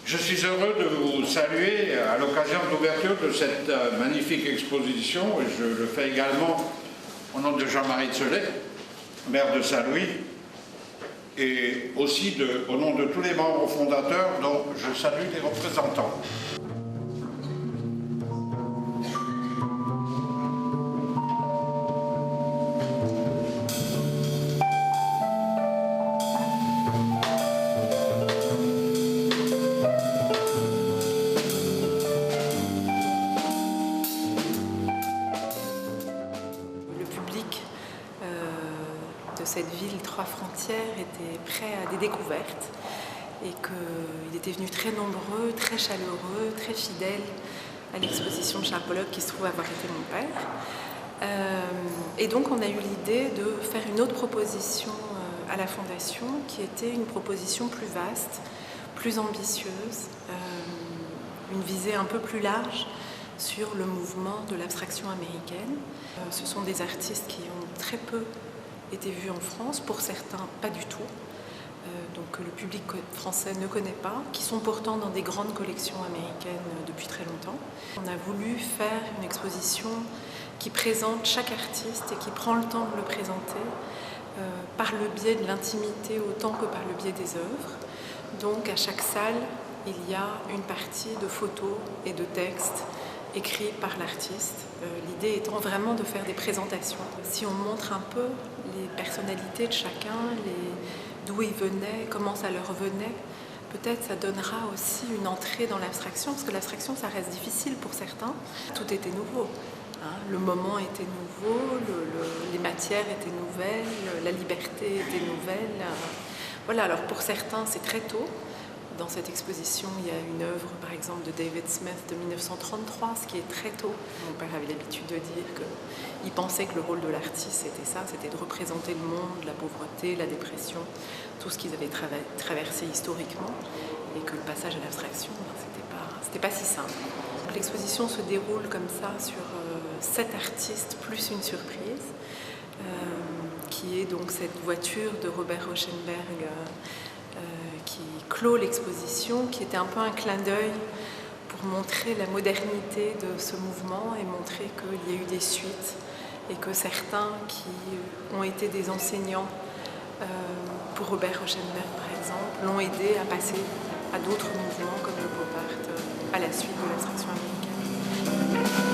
Je suis heureux de vous saluer à l'occasion de l'ouverture de cette magnifique exposition. Je le fais également au nom de Jean-Marie Tselet, maire de Saint-Louis, et aussi au nom de tous les membres fondateurs dont je salue les représentants. De cette ville Trois Frontières était prêt à des découvertes et qu'il était venu très nombreux, très chaleureux, très fidèle à l'exposition de Charles Pollock qui se trouve avoir été mon père. Et donc on a eu l'idée de faire une autre proposition à la Fondation qui était une proposition plus vaste, plus ambitieuse, une visée un peu plus large sur le mouvement de l'abstraction américaine. Ce sont des artistes qui ont très peu été vus en France, pour certains pas du tout, donc que le public français ne connaît pas, qui sont pourtant dans des grandes collections américaines depuis très longtemps. On a voulu faire une exposition qui présente chaque artiste et qui prend le temps de le présenter par le biais de l'intimité autant que par le biais des œuvres. Donc à chaque salle, il y a une partie de photos et de textes écrits par l'artiste. L'idée étant vraiment de faire des présentations. Si on montre un peu les personnalités de chacun, d'où ils venaient, comment ça leur venait, peut-être ça donnera aussi une entrée dans l'abstraction, parce que l'abstraction ça reste difficile pour certains. Tout était nouveau. Le moment était nouveau, les matières étaient nouvelles, la liberté était nouvelle. Voilà, alors pour certains c'est très tôt. Dans cette exposition, il y a une œuvre, par exemple, de David Smith de 1933, ce qui est très tôt. Mon père avait l'habitude de dire qu'il pensait que le rôle de l'artiste, c'était ça, c'était de représenter le monde, la pauvreté, la dépression, tout ce qu'ils avaient traversé historiquement, et que le passage à l'abstraction, c'était pas si simple. L'exposition se déroule comme ça sur 7 artistes plus une surprise, qui est donc cette voiture de Robert Rauschenberg, qui clôt l'exposition, qui était un peu un clin d'œil pour montrer la modernité de ce mouvement et montrer qu'il y a eu des suites et que certains qui ont été des enseignants pour Robert Rauschenberg par exemple, l'ont aidé à passer à d'autres mouvements comme le pop art à la suite de l'abstraction américaine.